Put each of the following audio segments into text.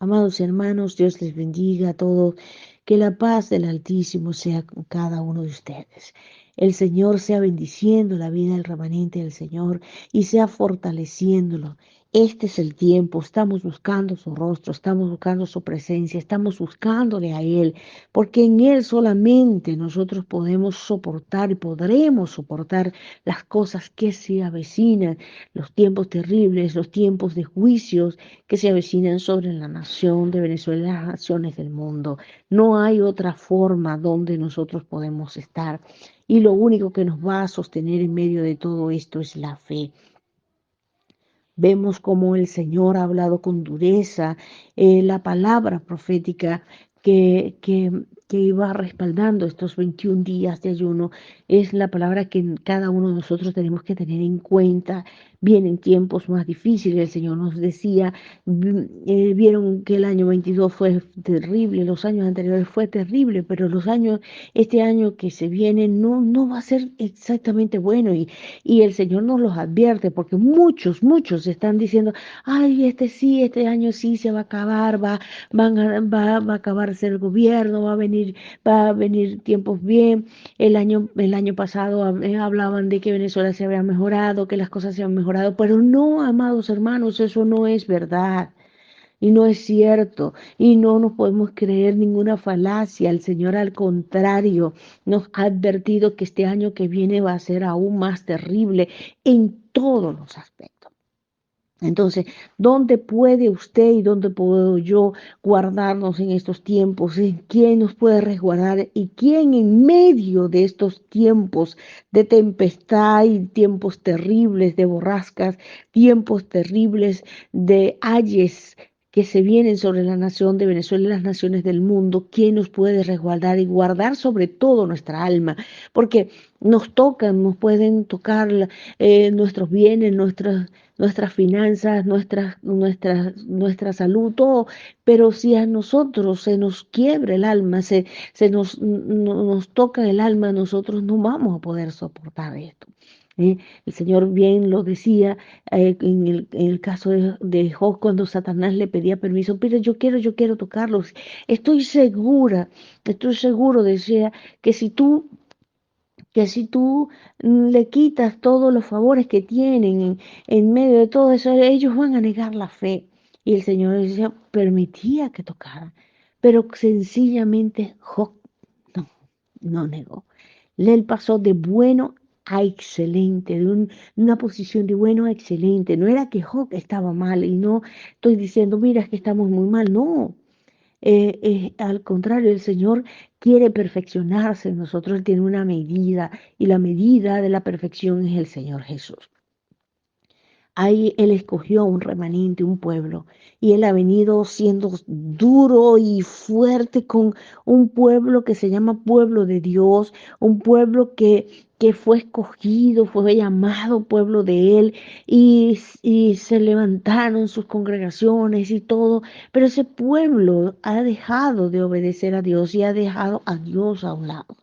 Amados hermanos, Dios les bendiga a todos. Que la paz del Altísimo sea con cada uno de ustedes. El Señor sea bendiciendo la vida del remanente del Señor y sea fortaleciéndolo. Este es el tiempo, estamos buscando su rostro, estamos buscando su presencia, estamos buscándole a Él, porque en Él solamente nosotros podemos soportar y podremos soportar las cosas que se avecinan, los tiempos terribles, los tiempos de juicios que se avecinan sobre la nación de Venezuela y las naciones del mundo. No hay otra forma donde nosotros podemos estar. Y lo único que nos va a sostener en medio de todo esto es la fe. Vemos cómo el Señor ha hablado con dureza, la palabra profética que iba respaldando estos 21 días de ayuno es la palabra que cada uno de nosotros tenemos que tener en cuenta. Vienen tiempos más difíciles, el Señor nos decía, vieron que el año 22 fue terrible, los años anteriores fue terrible, pero este año que se viene no va a ser exactamente bueno y el Señor nos los advierte porque muchos están diciendo, ay, este sí, este año sí se va a acabar, va a acabarse el gobierno, va a venir tiempos bien. El año pasado hablaban de que Venezuela se había mejorado, que las cosas se han mejorado, pero no, amados hermanos, eso no es verdad. Y no es cierto, y no nos podemos creer ninguna falacia. El Señor, al contrario, nos ha advertido que este año que viene va a ser aún más terrible en todos los aspectos. Entonces, ¿dónde puede usted y dónde puedo yo guardarnos en estos tiempos? ¿En quién nos puede resguardar? ¿Y quién en medio de estos tiempos de tempestad y tiempos terribles de borrascas, tiempos terribles de ayes que se vienen sobre la nación de Venezuela y las naciones del mundo? ¿Quién nos puede resguardar y guardar sobre todo nuestra alma? Porque nos pueden tocar nuestros bienes, nuestras finanzas, nuestra salud, todo, pero si a nosotros se nos quiebra el alma, nos toca el alma, nosotros no vamos a poder soportar esto. ¿Eh? El Señor bien lo decía en el caso de Job, cuando Satanás le pedía permiso, pero yo quiero tocarlos. Estoy seguro, decía, que si tú le quitas todos los favores que tienen en medio de todo eso, ellos van a negar la fe. Y el Señor decía, permitía que tocara, pero sencillamente Job no, no negó. Él pasó de bueno a excelente, una posición de bueno a excelente. No era que Job estaba mal y no estoy diciendo, mira, es que estamos muy mal, no. Al contrario, el Señor quiere perfeccionarse en nosotros, Él tiene una medida y la medida de la perfección es el Señor Jesús. Ahí Él escogió un remanente, un pueblo, y Él ha venido siendo duro y fuerte con un pueblo que se llama pueblo de Dios, un pueblo que fue escogido, fue llamado pueblo de Él, y se levantaron sus congregaciones y todo, pero ese pueblo ha dejado de obedecer a Dios y ha dejado a Dios a un lado.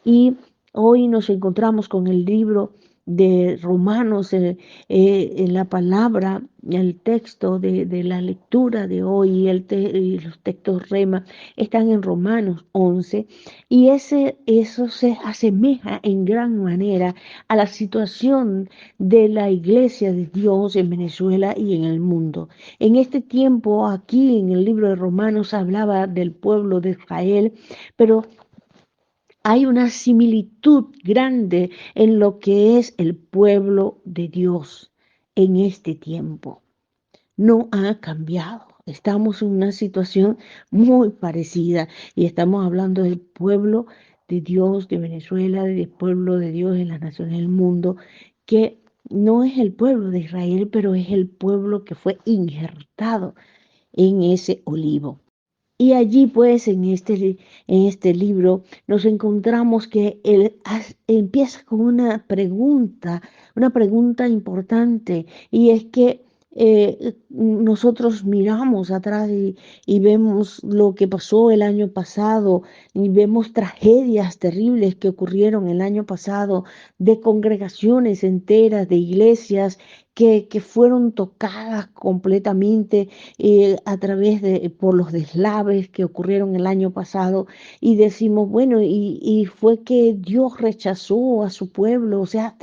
Y hoy nos encontramos con el libro de Romanos, en la palabra, el texto de la lectura de hoy y los textos rema están en Romanos 11 y eso se asemeja en gran manera a la situación de la iglesia de Dios en Venezuela y en el mundo. En este tiempo, aquí en el libro de Romanos hablaba del pueblo de Israel, pero hay una similitud grande en lo que es el pueblo de Dios en este tiempo. No ha cambiado. Estamos en una situación muy parecida y estamos hablando del pueblo de Dios de Venezuela, del pueblo de Dios en las naciones del mundo, que no es el pueblo de Israel, pero es el pueblo que fue injertado en ese olivo. Y allí pues en este libro nos encontramos que él empieza con una pregunta importante, y es que nosotros miramos atrás y vemos lo que pasó el año pasado y vemos tragedias terribles que ocurrieron el año pasado de congregaciones enteras, de iglesias que fueron tocadas completamente a través por los deslaves que ocurrieron el año pasado y decimos, bueno, y fue que Dios rechazó a su pueblo, o sea,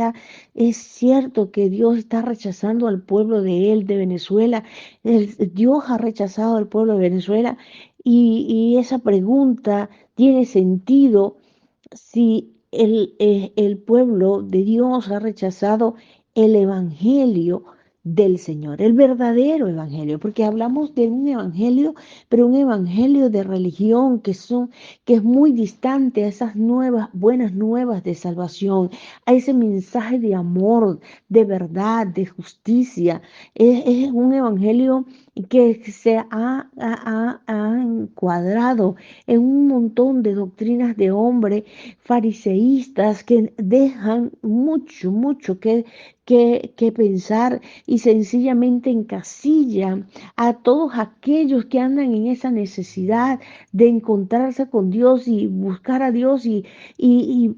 es cierto que Dios está rechazando al pueblo de él, de Venezuela. Dios ha rechazado al pueblo de Venezuela y esa pregunta tiene sentido si el pueblo de Dios ha rechazado el evangelio del Señor, el verdadero evangelio, porque hablamos de un evangelio, pero un evangelio de religión que es muy distante a esas nuevas, buenas nuevas de salvación, a ese mensaje de amor, de verdad, de justicia. Es un evangelio que se ha encuadrado en un montón de doctrinas de hombre fariseístas que dejan mucho que pensar y sencillamente encasillan a todos aquellos que andan en esa necesidad de encontrarse con Dios y buscar a Dios y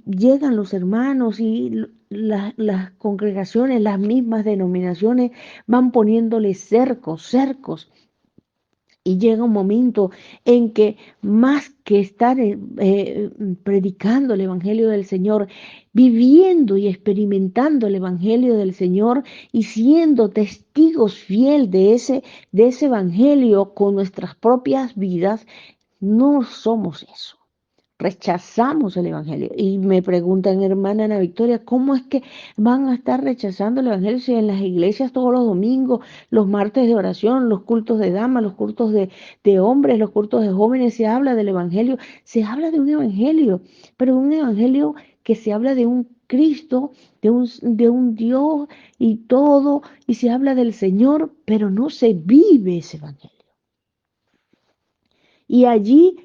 llegan los hermanos y las congregaciones, las mismas denominaciones van poniéndole cercos. Y llega un momento en que más que estar predicando el Evangelio del Señor, viviendo y experimentando el Evangelio del Señor y siendo testigos fiel de ese Evangelio con nuestras propias vidas, no somos eso. Rechazamos el Evangelio. Y me preguntan, hermana Ana Victoria, ¿cómo es que van a estar rechazando el Evangelio si en las iglesias todos los domingos, los martes de oración, los cultos de damas, los cultos de hombres, los cultos de jóvenes, se habla del Evangelio? Se habla de un Evangelio, pero un Evangelio que se habla de un Cristo, de un Dios y todo, y se habla del Señor, pero no se vive ese Evangelio. Y allí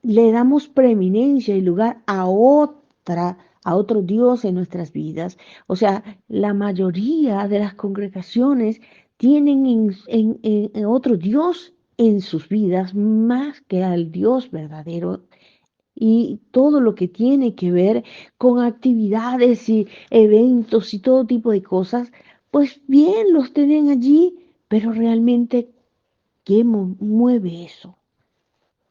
le damos preeminencia y lugar a otro Dios en nuestras vidas. O sea, la mayoría de las congregaciones tienen en otro Dios en sus vidas más que al Dios verdadero y todo lo que tiene que ver con actividades y eventos y todo tipo de cosas, pues bien los tienen allí, pero realmente, ¿qué mueve eso?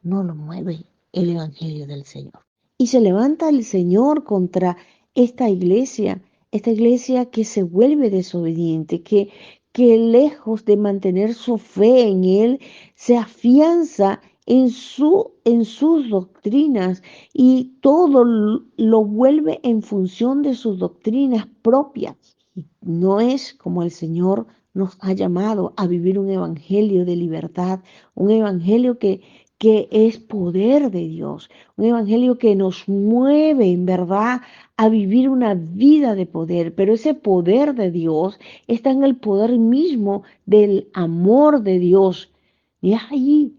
No lo mueve el Evangelio del Señor. Y se levanta el Señor contra esta iglesia que se vuelve desobediente, que lejos de mantener su fe en Él, se afianza en sus doctrinas y todo lo vuelve en función de sus doctrinas propias. No es como el Señor nos ha llamado a vivir un evangelio de libertad, un evangelio que es poder de Dios, un evangelio que nos mueve en verdad a vivir una vida de poder, pero ese poder de Dios está en el poder mismo del amor de Dios. Y ahí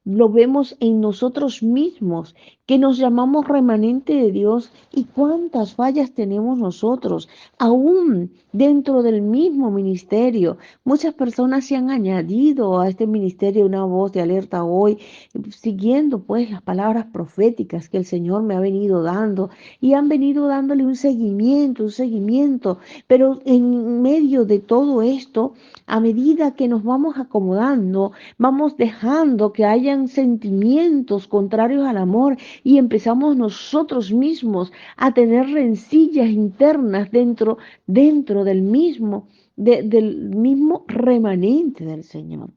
lo vemos en nosotros mismos, que nos llamamos remanente de Dios y cuántas fallas tenemos nosotros, aún dentro del mismo ministerio. Muchas personas se han añadido a este ministerio una voz de alerta hoy, siguiendo pues las palabras proféticas que el Señor me ha venido dando y han venido dándole un seguimiento, pero en medio de todo esto, a medida que nos vamos acomodando, vamos dejando que hayan sentimientos contrarios al amor y empezamos nosotros mismos a tener rencillas internas dentro del mismo remanente del Señor.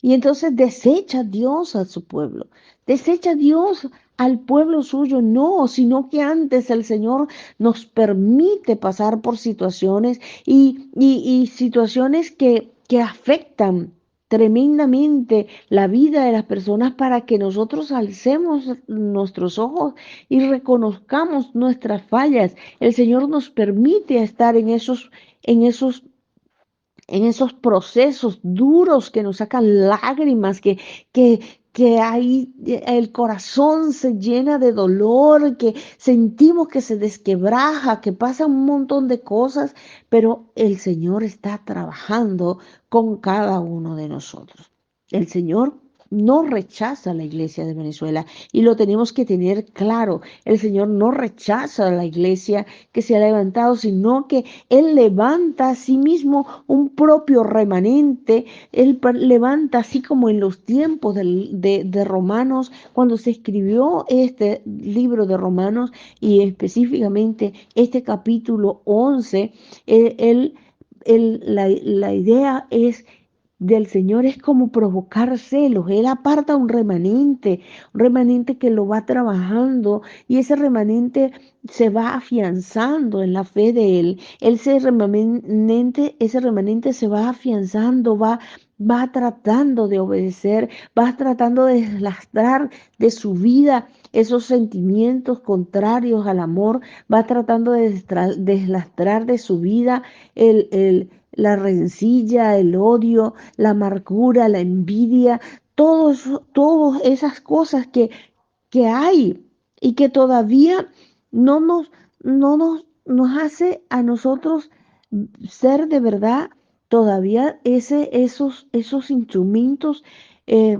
Y entonces desecha Dios a su pueblo, desecha Dios al pueblo suyo, no, sino que antes el Señor nos permite pasar por situaciones y situaciones que afectan tremendamente la vida de las personas para que nosotros alcemos nuestros ojos y reconozcamos nuestras fallas. El Señor nos permite estar en esos en esos procesos duros que nos sacan lágrimas, que, que ahí el corazón se llena de dolor, que sentimos que se desquebraja, que pasa un montón de cosas, pero el Señor está trabajando con cada uno de nosotros. El Señor no rechaza a la iglesia de Venezuela y lo tenemos que tener claro. El Señor no rechaza a la iglesia que se ha levantado, sino que Él levanta a sí mismo un propio remanente. Él levanta, así como en los tiempos de Romanos, cuando se escribió este libro de Romanos y específicamente este capítulo 11, la idea es del Señor es como provocar celos. Él aparta un remanente que lo va trabajando y ese remanente se va afianzando en la fe de Él. Ese remanente se va afianzando, va tratando de obedecer, va tratando de deslastrar de su vida esos sentimientos contrarios al amor, va tratando de deslastrar de su vida la rencilla, el odio, la amargura, la envidia, todas esas cosas que hay y que todavía no nos hace a nosotros ser de verdad todavía esos instrumentos eh,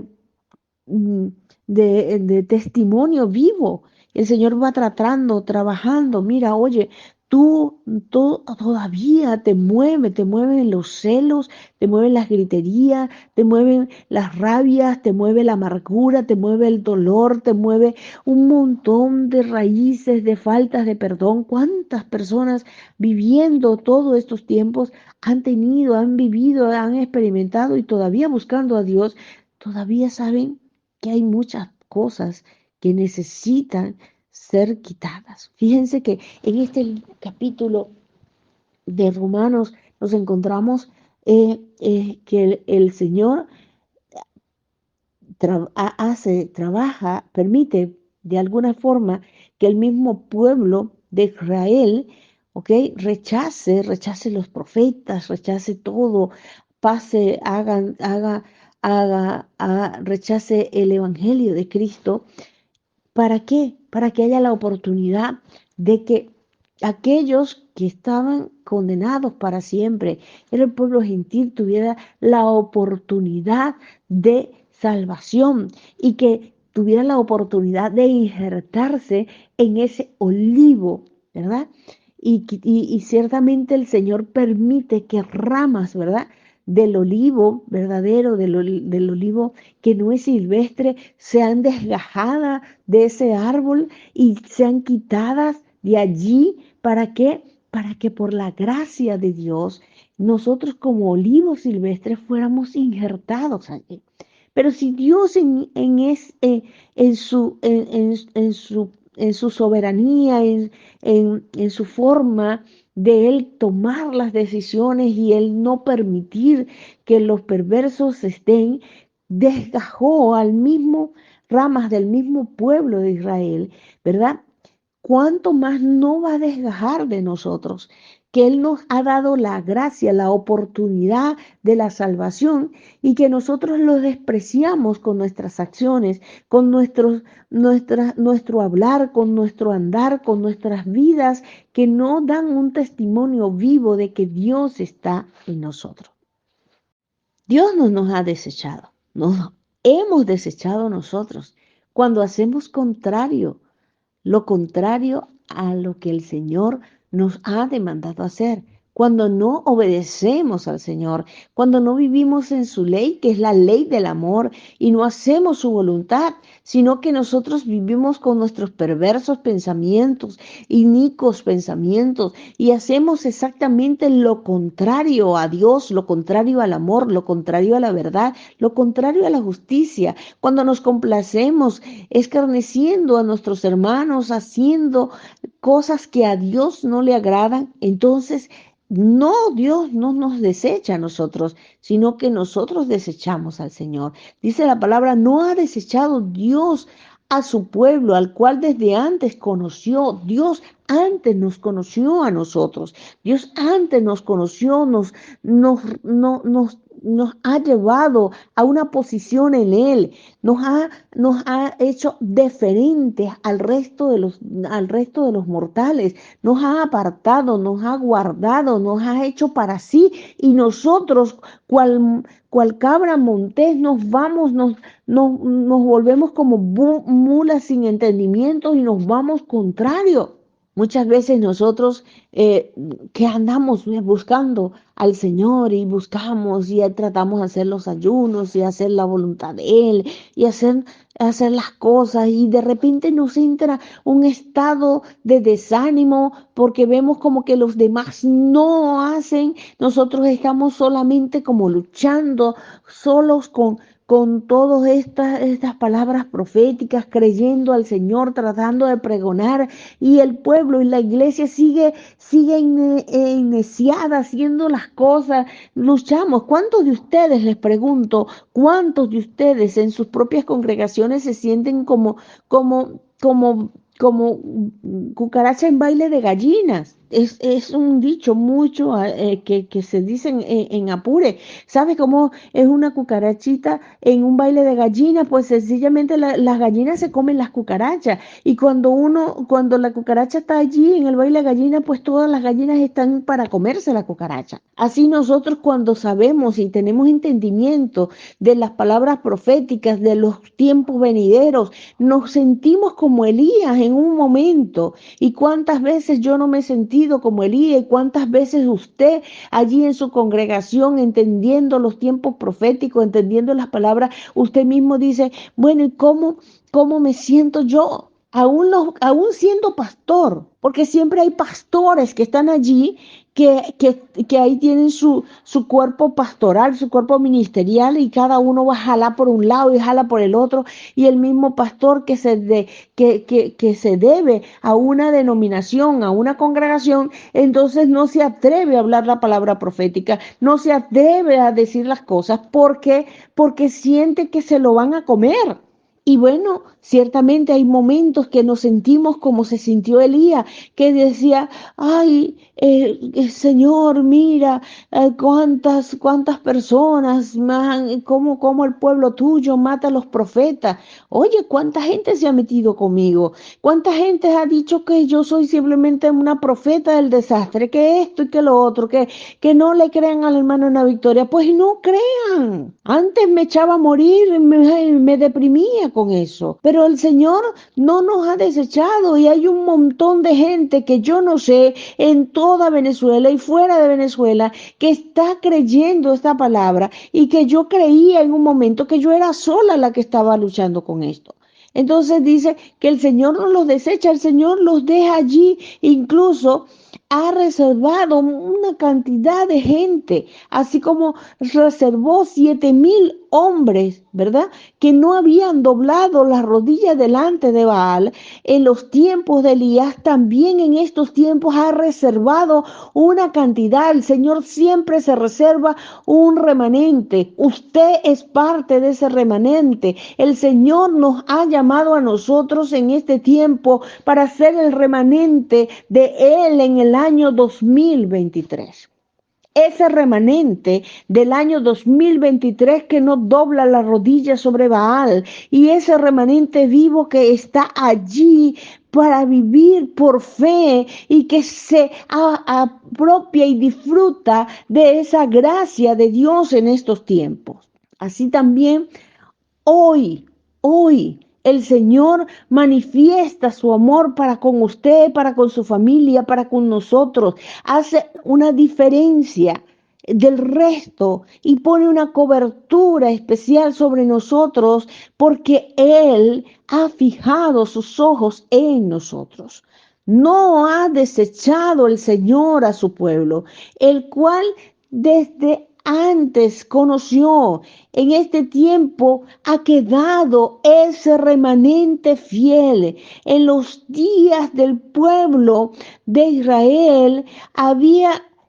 mm, de testimonio vivo. El Señor va tratando, trabajando. Mira, oye, tú todavía te mueven los celos, te mueven las griterías, te mueven las rabias, te mueve la amargura, te mueve el dolor, te mueve un montón de raíces, de faltas de perdón. ¿Cuántas personas viviendo todos estos tiempos han tenido, han vivido, han experimentado y todavía buscando a Dios, todavía saben que hay muchas cosas que necesitan ser quitadas? Fíjense que en este capítulo de Romanos nos encontramos que el Señor trabaja, permite de alguna forma que el mismo pueblo de Israel, ¿ok? Rechace los profetas, rechace todo, rechace el evangelio de Cristo. ¿Para qué? Para que haya la oportunidad de que aquellos que estaban condenados para siempre, era el pueblo gentil, tuviera la oportunidad de salvación y que tuviera la oportunidad de injertarse en ese olivo, ¿verdad? Y ciertamente el Señor permite que ramas, ¿verdad? Del olivo verdadero, del olivo que no es silvestre, sean desgajadas de ese árbol y sean quitadas de allí. ¿Para qué? Para que por la gracia de Dios nosotros como olivos silvestres fuéramos injertados allí. Pero si Dios en su soberanía, en su forma de Él tomar las decisiones y Él no permitir que los perversos estén, desgajó al mismo ramas del mismo pueblo de Israel, ¿verdad? ¿Cuánto más no va a desgajar de nosotros? Que Él nos ha dado la gracia, la oportunidad de la salvación y que nosotros lo despreciamos con nuestras acciones, con nuestro hablar, con nuestro andar, con nuestras vidas, que no dan un testimonio vivo de que Dios está en nosotros. Dios no nos ha desechado, nos hemos desechado nosotros cuando hacemos lo contrario a lo que el Señor nos ha demandado hacer. Cuando no obedecemos al Señor, cuando no vivimos en su ley, que es la ley del amor, y no hacemos su voluntad, sino que nosotros vivimos con nuestros perversos pensamientos, inicuos pensamientos, y hacemos exactamente lo contrario a Dios, lo contrario al amor, lo contrario a la verdad, lo contrario a la justicia. Cuando nos complacemos escarneciendo a nuestros hermanos, haciendo cosas que a Dios no le agradan, entonces no, Dios no nos desecha a nosotros, sino que nosotros desechamos al Señor. Dice la palabra, no ha desechado Dios a su pueblo, al cual desde antes conoció. Dios antes nos conoció a nosotros. Dios antes nos conoció, nos ha llevado a una posición en Él, nos ha hecho diferentes al resto de los mortales, nos ha apartado, nos ha guardado, nos ha hecho para sí, y nosotros, cual cabra montés, nos volvemos como mulas sin entendimiento y nos vamos contrario. Muchas veces nosotros que andamos buscando al Señor y buscamos y tratamos de hacer los ayunos y hacer la voluntad de Él y hacer las cosas, y de repente nos entra un estado de desánimo porque vemos como que los demás no hacen, nosotros estamos solamente como luchando solos con todas estas palabras proféticas, creyendo al Señor, tratando de pregonar, y el pueblo y la iglesia sigue iniciada haciendo las cosas. Luchamos. ¿Cuántos de ustedes, les pregunto, cuántos de ustedes en sus propias congregaciones se sienten como cucaracha en baile de gallinas? Es un dicho mucho que se dice en Apure. ¿Sabes cómo es una cucarachita en un baile de gallinas? Pues sencillamente las gallinas se comen las cucarachas. Y cuando la cucaracha está allí en el baile de gallinas, pues todas las gallinas están para comerse la cucaracha. Así nosotros, cuando sabemos y tenemos entendimiento de las palabras proféticas, de los tiempos venideros, nos sentimos como Elías en un momento. ¿Y cuántas veces yo no me he sentido como Elías? ¿Y cuántas veces usted allí en su congregación, entendiendo los tiempos proféticos, entendiendo las palabras, usted mismo dice, bueno, ¿y cómo me siento yo? Aún siendo pastor, porque siempre hay pastores que están allí, que ahí tienen su cuerpo pastoral, su cuerpo ministerial, y cada uno va a jalar por un lado y jala por el otro, y el mismo pastor que se debe a una denominación, a una congregación, entonces no se atreve a hablar la palabra profética, no se atreve a decir las cosas porque siente que se lo van a comer. Y bueno, ciertamente hay momentos que nos sentimos como se sintió Elías, que decía, ay, Señor, mira, cuántas personas, cómo el pueblo tuyo mata a los profetas. Oye, cuánta gente se ha metido conmigo, cuánta gente ha dicho que yo soy simplemente una profeta del desastre, que esto y que lo otro, que no le crean a la hermana Ana Victoria. Pues no crean. Antes me echaba a morir, me deprimía con eso. Pero el Señor no nos ha desechado, y hay un montón de gente que yo no sé en toda Venezuela y fuera de Venezuela que está creyendo esta palabra, y que yo creía en un momento que yo era sola la que estaba luchando con esto. Entonces dice que el Señor no los desecha, el Señor los deja allí. Incluso ha reservado una cantidad de gente, así como reservó 7,000 hombres, ¿verdad? Que no habían doblado las rodillas delante de Baal en los tiempos de Elías. También en estos tiempos ha reservado una cantidad. El Señor siempre se reserva un remanente. Usted es parte de ese remanente. El Señor nos ha llamado a nosotros en este tiempo para ser el remanente de Él en el año 2023. Ese remanente del año 2023 que no dobla la rodilla sobre Baal, y ese remanente vivo que está allí para vivir por fe y que se apropia y disfruta de esa gracia de Dios en estos tiempos. Así también hoy, el Señor manifiesta su amor para con usted, para con su familia, para con nosotros. Hace una diferencia del resto y pone una cobertura especial sobre nosotros, porque Él ha fijado sus ojos en nosotros. No ha desechado el Señor a su pueblo, el cual desde antes conoció. En este tiempo ha quedado ese remanente fiel. En los días del pueblo de Israel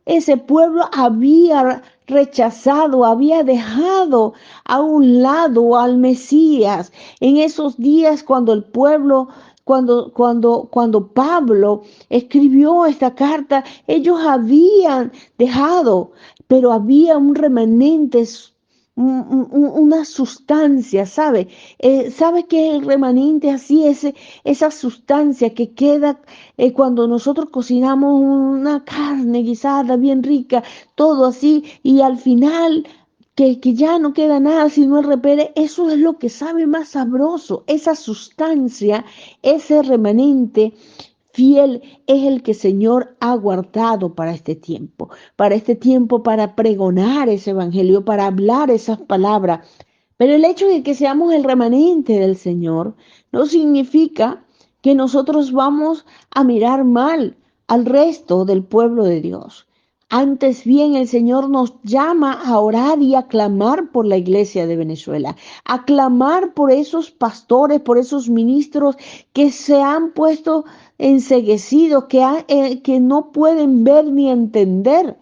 ese pueblo había rechazado, había dejado a un lado al Mesías. En esos días cuando el pueblo, cuando Pablo escribió esta carta, ellos habían dejado, pero había un remanente, una sustancia, ¿sabe? ¿Sabe qué es el remanente? Así es, esa sustancia que queda cuando nosotros cocinamos una carne guisada bien rica, todo así, y al final que ya no queda nada sino el repere, eso es lo que sabe más sabroso, esa sustancia, ese remanente fiel es el que el Señor ha guardado para este tiempo, para pregonar ese evangelio, para hablar esas palabras. Pero el hecho de que seamos el remanente del Señor no significa que nosotros vamos a mirar mal al resto del pueblo de Dios. Antes bien, el Señor nos llama a orar y a clamar por la iglesia de Venezuela, a clamar por esos pastores, por esos ministros que se han puesto enceguecidos, que no pueden ver ni entender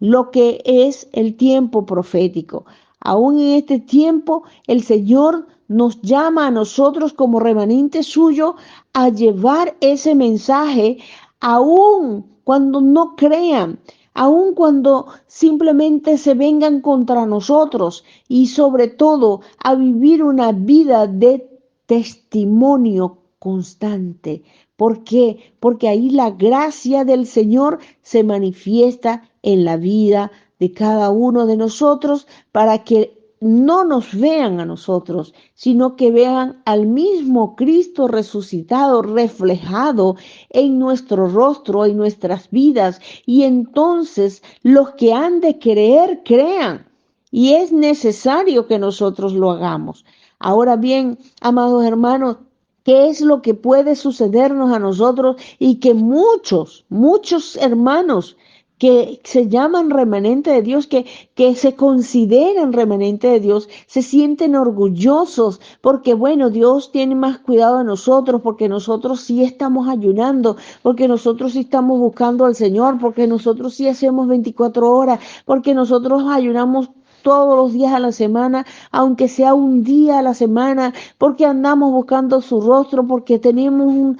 lo que es el tiempo profético. Aún en este tiempo, el Señor nos llama a nosotros como remanente suyo a llevar ese mensaje, aún cuando no crean, aun cuando simplemente se vengan contra nosotros, y sobre todo a vivir una vida de testimonio constante. ¿Por qué? Porque ahí la gracia del Señor se manifiesta en la vida de cada uno de nosotros, para que no nos vean a nosotros, sino que vean al mismo Cristo resucitado, reflejado en nuestro rostro, en nuestras vidas. Y entonces los que han de creer, crean. Y es necesario que nosotros lo hagamos. Ahora bien, amados hermanos, ¿qué es lo que puede sucedernos a nosotros y que muchos hermanos que se llaman remanente de Dios, que se consideran remanente de Dios, se sienten orgullosos porque, bueno, Dios tiene más cuidado de nosotros, porque nosotros sí estamos ayunando, porque nosotros sí estamos buscando al Señor, porque nosotros sí hacemos 24 horas, porque nosotros ayunamos todos los días a la semana, aunque sea un día a la semana, porque andamos buscando su rostro, porque tenemos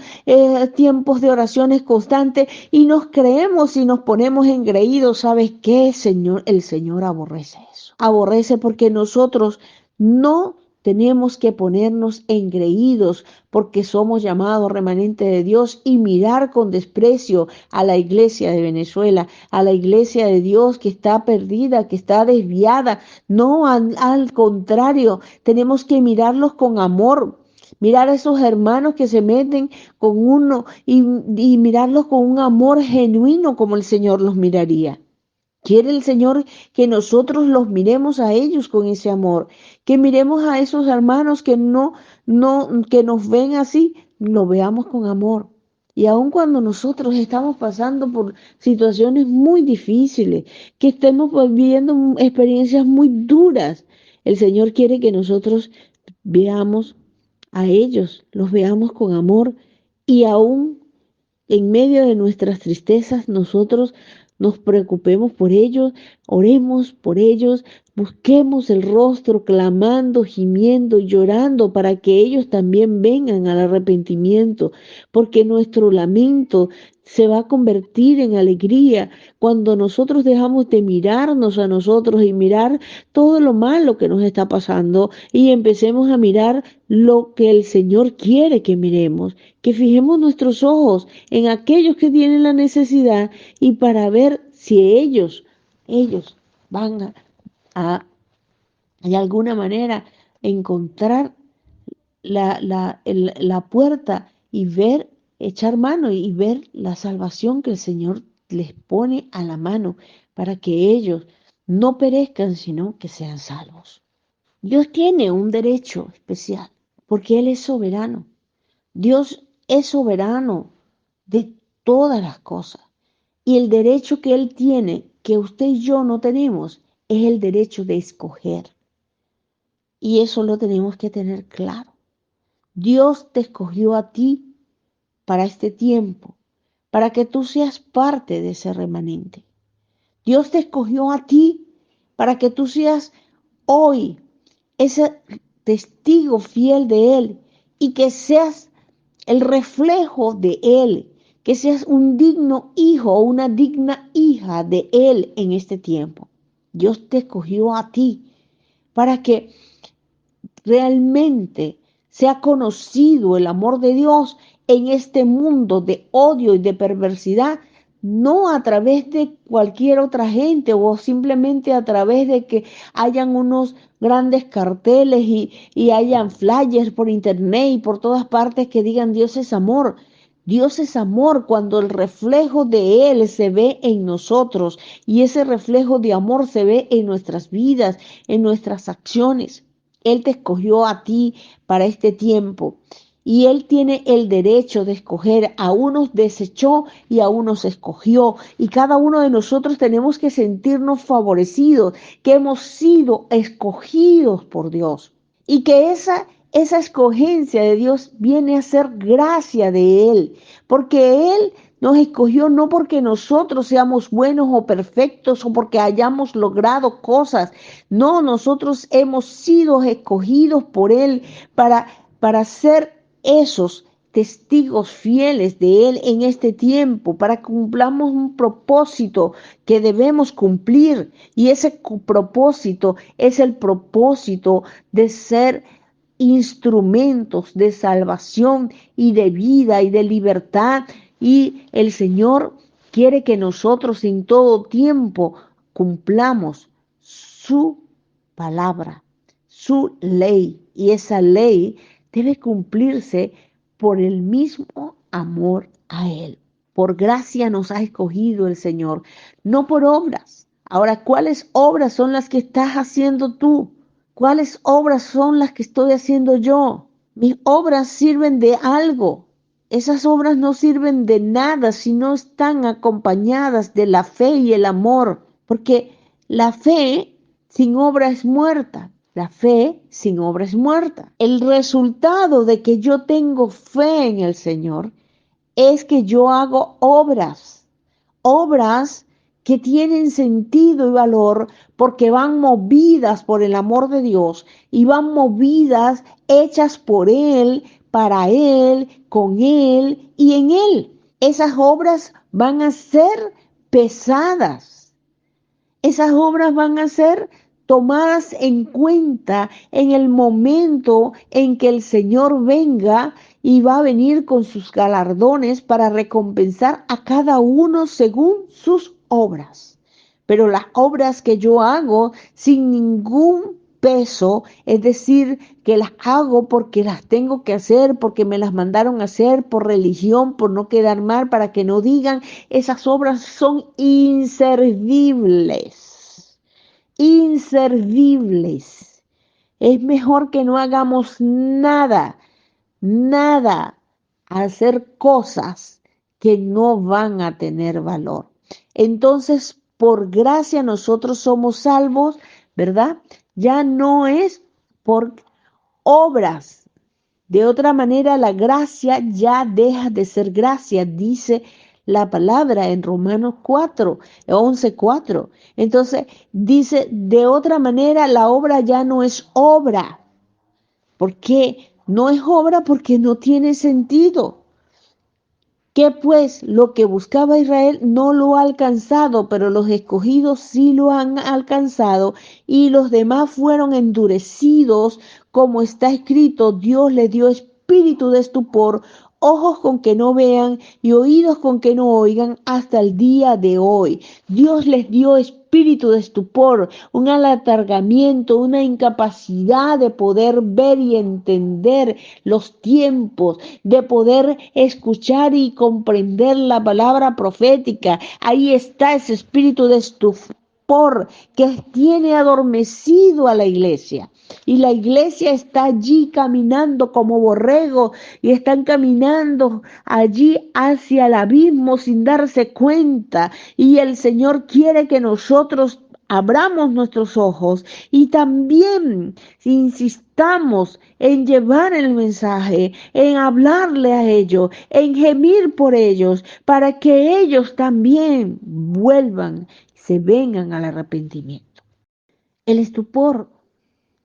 tiempos de oraciones constantes y nos creemos y nos ponemos engreídos. ¿Sabes qué, Señor? El Señor aborrece eso. Aborrece porque nosotros no tenemos que ponernos engreídos, porque somos llamados remanente de Dios, y mirar con desprecio a la iglesia de Venezuela, a la iglesia de Dios que está perdida, que está desviada. No, al contrario, tenemos que mirarlos con amor. Mirar a esos hermanos que se meten con uno y mirarlos con un amor genuino como el Señor los miraría. Quiere el Señor que nosotros los miremos a ellos con ese amor, que miremos a esos hermanos que nos ven así, lo veamos con amor. Y aun cuando nosotros estamos pasando por situaciones muy difíciles, que estemos viviendo experiencias muy duras, el Señor quiere que nosotros veamos a ellos, los veamos con amor, y aún en medio de nuestras tristezas, nosotros nos preocupemos por ellos, oremos por ellos, busquemos el rostro, clamando, gimiendo, llorando, para que ellos también vengan al arrepentimiento, porque nuestro lamento se va a convertir en alegría cuando nosotros dejamos de mirarnos a nosotros y mirar todo lo malo que nos está pasando, y empecemos a mirar lo que el Señor quiere que miremos, que fijemos nuestros ojos en aquellos que tienen la necesidad, y para ver si ellos van a de alguna manera encontrar la puerta y ver, echar mano y ver la salvación que el Señor les pone a la mano, para que ellos no perezcan, sino que sean salvos. Dios tiene un derecho especial porque Él es soberano. Dios es soberano de todas las cosas. Y el derecho que Él tiene, que usted y yo no tenemos, es el derecho de escoger. Y eso lo tenemos que tener claro. Dios te escogió a ti para este tiempo, para que tú seas parte de ese remanente. Dios te escogió a ti para que tú seas hoy ese testigo fiel de Él y que seas el reflejo de Él, que seas un digno hijo o una digna hija de Él en este tiempo. Dios te escogió a ti para que realmente sea conocido el amor de Dios en este mundo de odio y de perversidad, no a través de cualquier otra gente o simplemente a través de que hayan unos grandes carteles y hayan flyers por internet y por todas partes que digan Dios es amor. Dios es amor cuando el reflejo de Él se ve en nosotros y ese reflejo de amor se ve en nuestras vidas, en nuestras acciones. Él te escogió a ti para este tiempo y Él tiene el derecho de escoger. A unos desechó y a unos escogió. Y cada uno de nosotros tenemos que sentirnos favorecidos, que hemos sido escogidos por Dios. Y que esa escogencia de Dios viene a ser gracia de Él, porque Él nos escogió no porque nosotros seamos buenos o perfectos o porque hayamos logrado cosas. No, nosotros hemos sido escogidos por Él para ser esos testigos fieles de Él en este tiempo, para que cumplamos un propósito que debemos cumplir. Y ese propósito es el propósito de ser instrumentos de salvación y de vida y de libertad. Y el Señor quiere que nosotros en todo tiempo cumplamos su palabra, su ley. Y esa ley debe cumplirse por el mismo amor a Él. Por gracia nos ha escogido el Señor, no por obras. Ahora, ¿cuáles obras son las que estás haciendo tú? ¿Cuáles obras son las que estoy haciendo yo? Mis obras sirven de algo. Esas obras no sirven de nada si no están acompañadas de la fe y el amor, porque la fe sin obra es muerta. La fe sin obra es muerta. El resultado de que yo tengo fe en el Señor es que yo hago obras que tienen sentido y valor porque van movidas por el amor de Dios y van movidas, hechas por Él, para Él, con Él y en Él. Esas obras van a ser pesadas. Esas obras van a ser tomadas en cuenta en el momento en que el Señor venga y va a venir con sus galardones para recompensar a cada uno según sus obras. Pero las obras que yo hago sin ningún peso, es decir, que las hago porque las tengo que hacer, porque me las mandaron a hacer por religión, por no quedar mal, para que no digan, esas obras son inservibles, inservibles. Es mejor que no hagamos nada, nada, hacer cosas que no van a tener valor. Entonces, por gracia nosotros somos salvos, ¿verdad? Ya no es por obras. De otra manera, la gracia ya deja de ser gracia, dice la palabra en Romanos 4, 11:4. Entonces, dice, de otra manera, la obra ya no es obra. ¿Por qué? No es obra porque no tiene sentido. Que pues lo que buscaba Israel no lo ha alcanzado, pero los escogidos sí lo han alcanzado y los demás fueron endurecidos, como está escrito, Dios le dio espíritu de estupor, ojos con que no vean y oídos con que no oigan hasta el día de hoy. Dios les dio espíritu de estupor, un alatargamiento, una incapacidad de poder ver y entender los tiempos, de poder escuchar y comprender la palabra profética. Ahí está ese espíritu de estupor que tiene adormecido a la iglesia. Y la iglesia está allí caminando como borrego y están caminando allí hacia el abismo sin darse cuenta. Y el Señor quiere que nosotros abramos nuestros ojos y también insistamos en llevar el mensaje, en hablarle a ellos, en gemir por ellos, para que ellos también vuelvan, se vengan al arrepentimiento. El estupor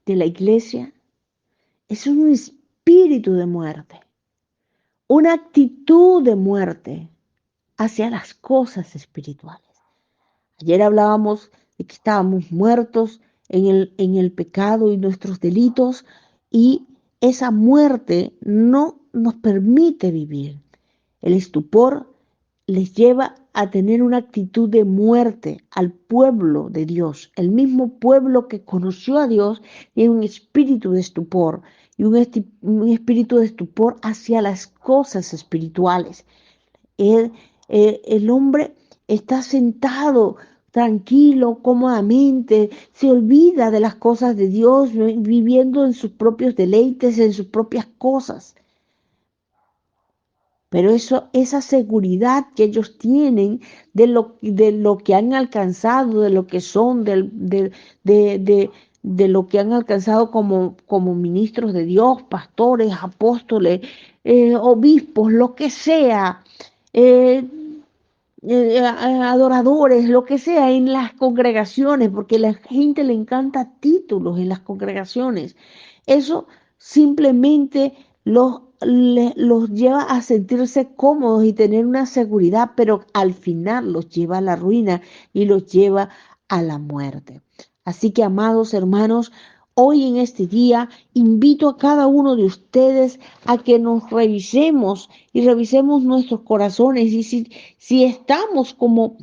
de la iglesia es un espíritu de muerte, una actitud de muerte hacia las cosas espirituales. Ayer hablábamos de que estábamos muertos en el pecado y nuestros delitos, y esa muerte no nos permite vivir. El estupor les lleva a tener una actitud de muerte al pueblo de Dios. El mismo pueblo que conoció a Dios tiene un espíritu de estupor, y un espíritu de estupor hacia las cosas espirituales. El hombre está sentado tranquilo, cómodamente, se olvida de las cosas de Dios, viviendo en sus propios deleites, en sus propias cosas. Pero esa seguridad que ellos tienen de lo que han alcanzado, de lo que son, de lo que han alcanzado como ministros de Dios, pastores, apóstoles, obispos, lo que sea, eh, adoradores, lo que sea, en las congregaciones, porque a la gente le encanta títulos en las congregaciones. Eso simplemente los lleva a sentirse cómodos y tener una seguridad, pero al final los lleva a la ruina y los lleva a la muerte. Así que, amados hermanos, hoy en este día invito a cada uno de ustedes a que nos revisemos y revisemos nuestros corazones, y si estamos como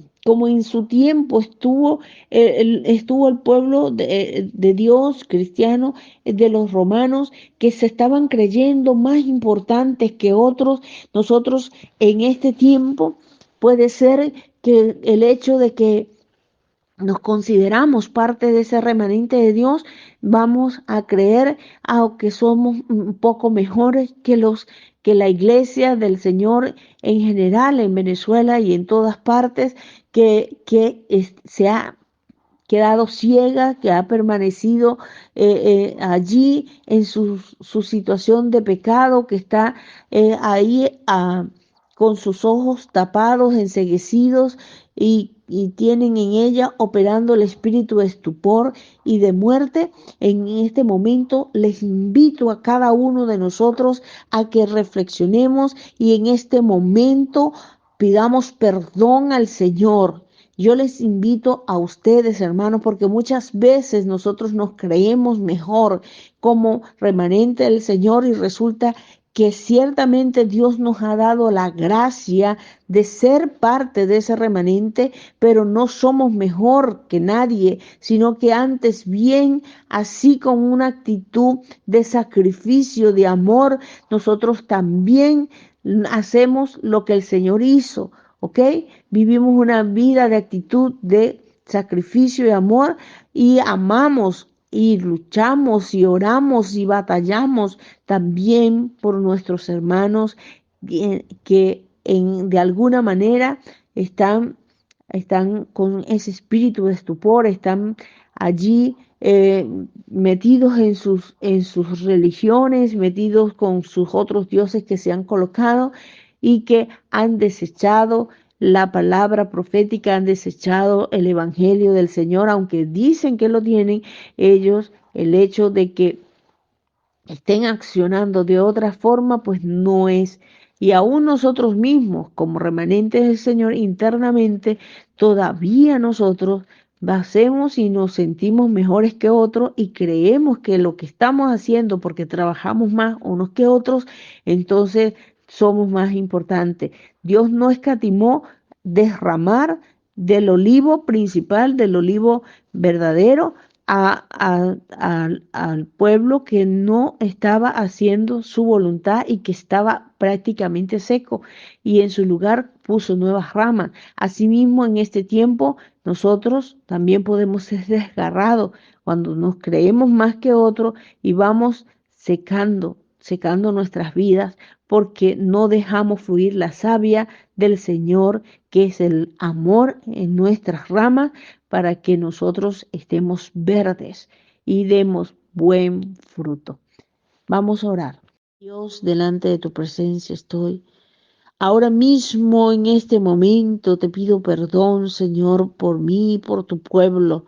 en su tiempo estuvo el pueblo de Dios cristiano, de los romanos, que se estaban creyendo más importantes que otros. Nosotros en este tiempo puede ser que el hecho de que nos consideramos parte de ese remanente de Dios, vamos a creer que somos un poco mejores que la iglesia del Señor en general en Venezuela y en todas partes, se ha quedado ciega, que ha permanecido allí en su situación de pecado, que está ahí con sus ojos tapados, enceguecidos, y tienen en ella operando el espíritu de estupor y de muerte. En este momento les invito a cada uno de nosotros a que reflexionemos y en este momento pidamos perdón al Señor. Yo les invito a ustedes, hermanos, porque muchas veces nosotros nos creemos mejor como remanente del Señor, y resulta que ciertamente Dios nos ha dado la gracia de ser parte de ese remanente, pero no somos mejor que nadie, sino que antes bien, así con una actitud de sacrificio, de amor, nosotros también hacemos lo que el Señor hizo. ¿Ok? Vivimos una vida de actitud de sacrificio y amor, y amamos y luchamos y oramos y batallamos también por nuestros hermanos de alguna manera están con ese espíritu de estupor, están allí metidos en sus religiones, metidos con sus otros dioses que se han colocado, y que han desechado la palabra profética, han desechado el evangelio del Señor, aunque dicen que lo tienen. Ellos, el hecho de que estén accionando de otra forma, pues no es. Y aún nosotros mismos, como remanentes del Señor internamente, todavía nosotros hacemos y nos sentimos mejores que otros, y creemos que lo que estamos haciendo, porque trabajamos más unos que otros, entonces somos más importantes. Dios no escatimó derramar del olivo principal, del olivo verdadero, al pueblo que no estaba haciendo su voluntad y que estaba prácticamente seco, y en su lugar puso nuevas ramas. Asimismo, en este tiempo nosotros también podemos ser desgarrados cuando nos creemos más que otros y vamos secando nuestras vidas, porque no dejamos fluir la savia del Señor, que es el amor en nuestras ramas, para que nosotros estemos verdes y demos buen fruto. Vamos a orar. Dios, delante de tu presencia estoy. Ahora mismo, en este momento, te pido perdón, Señor, por mí y por tu pueblo.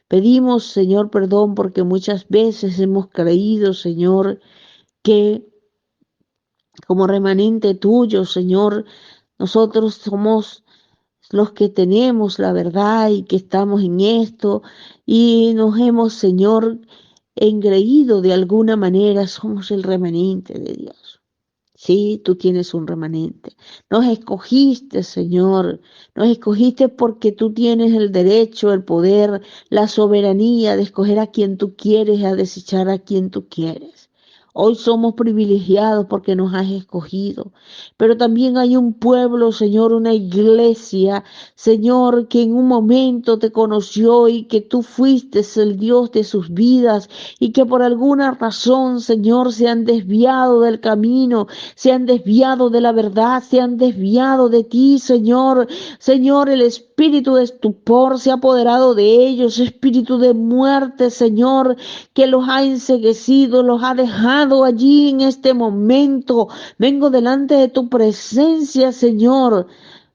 Pedimos, Señor, perdón porque muchas veces hemos creído, Señor, que como remanente tuyo, Señor, nosotros somos los que tenemos la verdad y que estamos en esto y nos hemos, Señor, engreído de alguna manera, somos el remanente de Dios. Sí, tú tienes un remanente. Nos escogiste, Señor. Nos escogiste porque tú tienes el derecho, el poder, la soberanía de escoger a quien tú quieres, a desechar a quien tú quieres. Hoy somos privilegiados porque nos has escogido, pero también hay un pueblo, Señor, una iglesia, Señor, que en un momento te conoció y que tú fuiste el Dios de sus vidas y que por alguna razón, Señor, se han desviado del camino, se han desviado de la verdad, se han desviado de ti, Señor. Señor, el espíritu de estupor se ha apoderado de ellos, espíritu de muerte, Señor, que los ha enceguecido, los ha dejado allí en este momento. Vengo delante de tu presencia, Señor,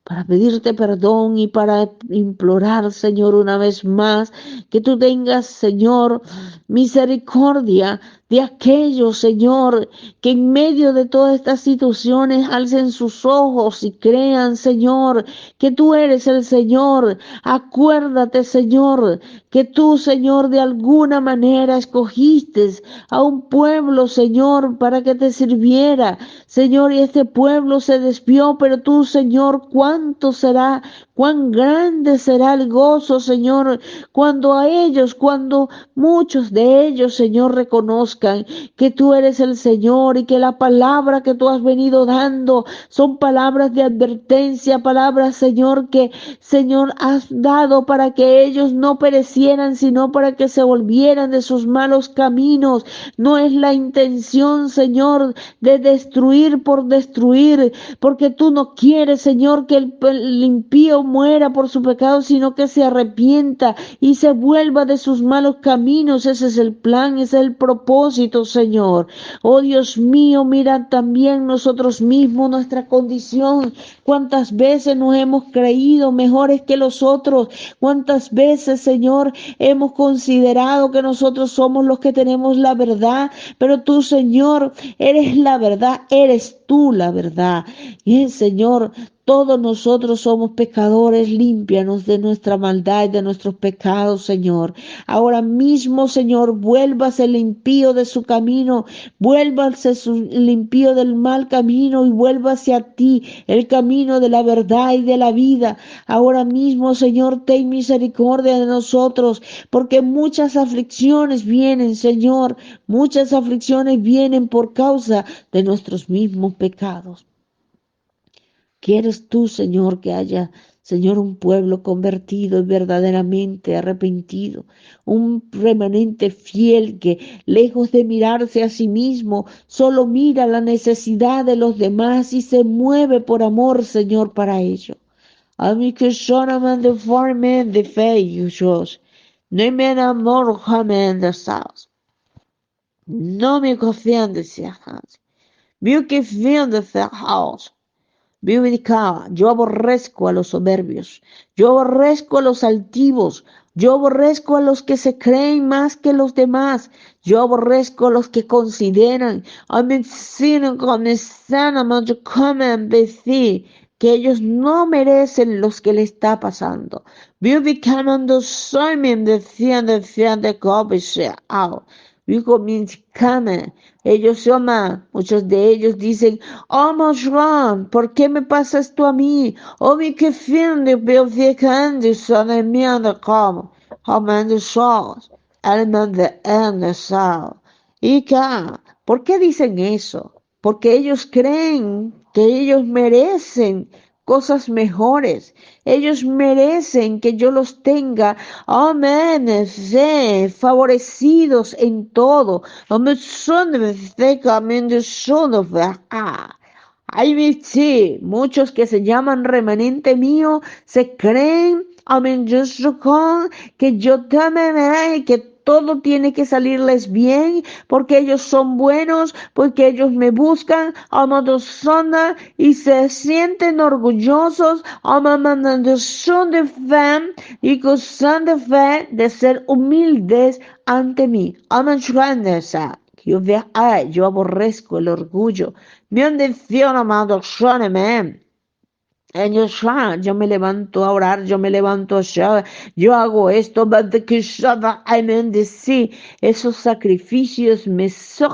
para pedirte perdón y para implorar, Señor, una vez más, que tú tengas, Señor, misericordia de aquellos, Señor, que en medio de todas estas situaciones alcen sus ojos y crean, Señor, que tú eres el Señor. Acuérdate, Señor, que tú, Señor, de alguna manera escogiste a un pueblo, Señor, para que te sirviera, Señor, y este pueblo se desvió, pero tú, Señor, cuánto será, cuán grande será el gozo, Señor, cuando a ellos, cuando muchos de ellos, Señor, reconozcan que tú eres el Señor y que la palabra que tú has venido dando son palabras de advertencia, palabras, Señor, que, Señor, has dado para que ellos no perecieran, sino para que se volvieran de sus malos caminos. No es la intención, Señor, de destruir por destruir, porque tú no quieres, Señor, que el impío muera por su pecado, sino que se arrepienta y se vuelva de sus malos caminos. Ese es el plan, ese es el propósito, Señor. Oh Dios mío, mira también nosotros mismos nuestra condición. Cuántas veces nos hemos creído mejores que los otros. Cuántas veces, Señor, hemos considerado que nosotros somos los que tenemos la verdad. Pero tú, Señor, eres la verdad, eres tú la verdad. Y Señor, todos nosotros somos pecadores, límpianos de nuestra maldad y de nuestros pecados, Señor. Ahora mismo, Señor, vuélvase el impío de su camino, vuélvase el impío del mal camino y vuélvase a ti, el camino de la verdad y de la vida. Ahora mismo, Señor, ten misericordia de nosotros, porque muchas aflicciones vienen, Señor, muchas aflicciones vienen por causa de nuestros mismos pecados. ¿Quieres tú, Señor, que haya, Señor, un pueblo convertido y verdaderamente arrepentido, un remanente fiel que, lejos de mirarse a sí mismo, solo mira la necesidad de los demás y se mueve por amor, Señor, para ello? A mí que solamente de forma de fe, Dios, no me enamoro jamás de Saus. No me confían de Sejas. Vio que fiel de Sejas. Yo aborrezco a los soberbios, yo aborrezco a los altivos, yo aborrezco a los que se creen más que los demás, yo aborrezco a los que consideran, que ellos no merecen los que le está pasando. Ellos llaman, muchos de ellos dicen, oh Mashram, ¿por qué me pasa esto a mí? Oh mi que fin de beofiekande son en mi anda como, amando sos, alman de ende sal. Y acá, ¿por qué dicen eso? Porque ellos creen que ellos merecen cosas mejores. Ellos merecen que yo los tenga, amén, favorecidos en todo. Amén, son hay sí, muchos que se llaman remanente mío, se creen, amén, que yo también, que todo tiene que salirles bien, porque ellos son buenos, porque ellos me buscan, amados zona, y se sienten orgullosos, amados son de fe, y gozan de fe de ser humildes ante mí. Yo aborrezco el orgullo. Bendición, amados son, amén. Yo me levanto a orar, yo me levanto a shout, yo hago esto, amén, de sí, esos sacrificios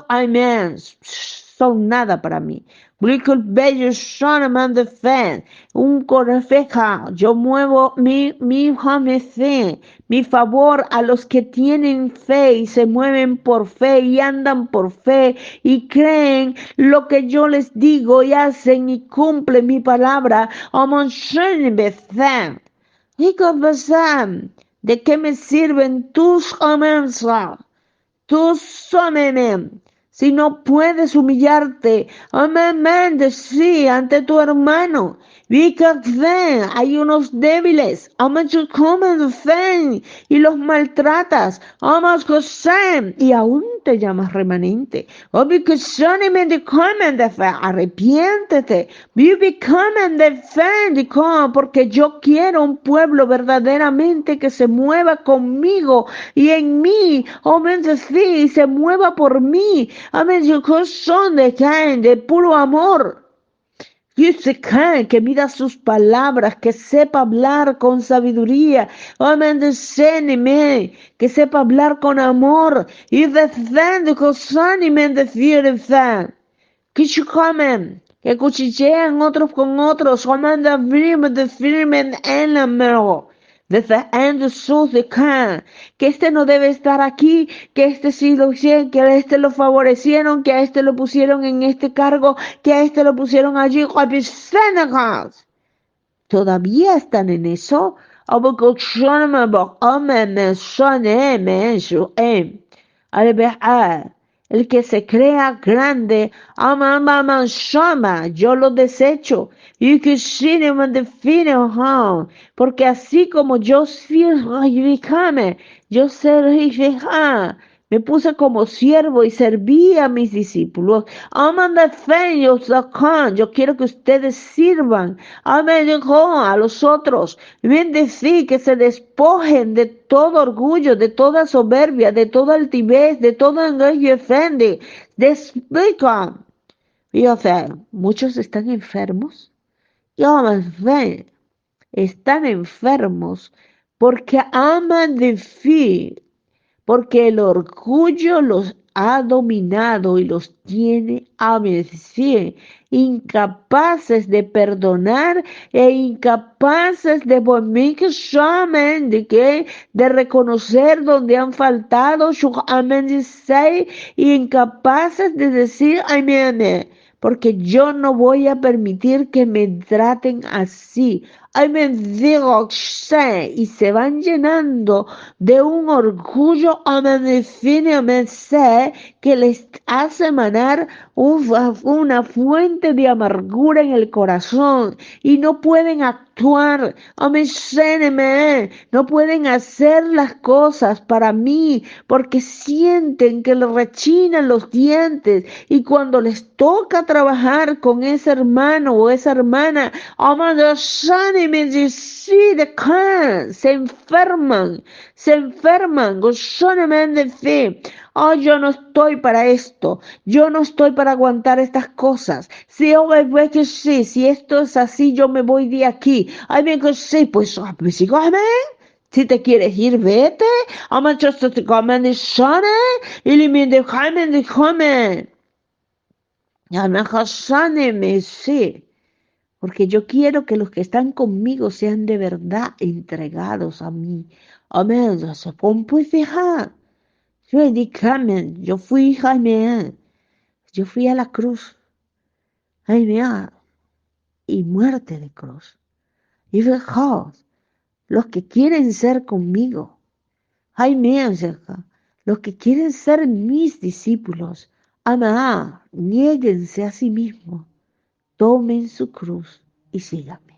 amén, son nada para mí. Brickle bello son, amén, de fe, un correfeja, yo muevo mi favor a los que tienen fe y se mueven por fe y andan por fe y creen lo que yo les digo y hacen y cumplen mi palabra. ¿De qué me sirven tus amenazas? Tú someme, si no puedes humillarte, amén, de sí, ante tu hermano. Hay unos débiles, amén, comen fe y los maltratas, amén, José, y aún te llamas remanente. Arrepiéntete, porque yo quiero un pueblo verdaderamente que se mueva conmigo y en mí, amén, sí, y se mueva por mí, amén, son de puro amor. Y se cae, que mida sus palabras, que sepa hablar con sabiduría, amén, descéneme, que sepa hablar con amor, y defende cosas y me defiende, que cuchillean otros con otros, amén, de firme en la mano. Desde sus de acá, que este no debe estar aquí, que este sí lo hicieron, que a este lo favorecieron, que a este lo pusieron en este cargo, que a este lo pusieron allí. Todavía están en eso. El que se crea grande, yo lo desecho. Y que porque así como yo me puse como siervo y serví a mis discípulos. Yo quiero que ustedes sirvan. Amén. A los otros. Bendecir que se despojen de todo orgullo, de toda soberbia, de toda altivez, de todo engaño y ofende. Desplican. Y o sea, muchos están enfermos. Y ven, están enfermos porque aman de fe, porque el orgullo los ha dominado y los tiene a merced, incapaces de perdonar e incapaces de de reconocer donde han faltado, y incapaces de decir amén, porque yo no voy a permitir que me traten así. Amén, digo, y se van llenando de un orgullo, amén, que les hace emanar una fuente de amargura en el corazón y no pueden actuar, amén, no pueden hacer las cosas para mí porque sienten que les rechinan los dientes y cuando les toca trabajar con ese hermano o esa hermana, amén, se enferman, de fe. Oh, yo no estoy para esto, yo no estoy para aguantar estas cosas. Si que sí, si esto es así, yo me voy de aquí. Ay, bien que sí, pues, sigo, amén. Si te quieres ir, vete. Amén, yo te comen de shane, y le minde jaime de come. Amén, shane me sí. Porque yo quiero que los que están conmigo sean de verdad entregados a mí. Amén. Yo fui Jaime. Yo fui a la cruz. Jaime, y muerte de cruz. Y fijaos, los que quieren ser conmigo. Jaime, los que quieren ser mis discípulos. Amén. Niéguense a sí mismos. Tomen su cruz y síganme.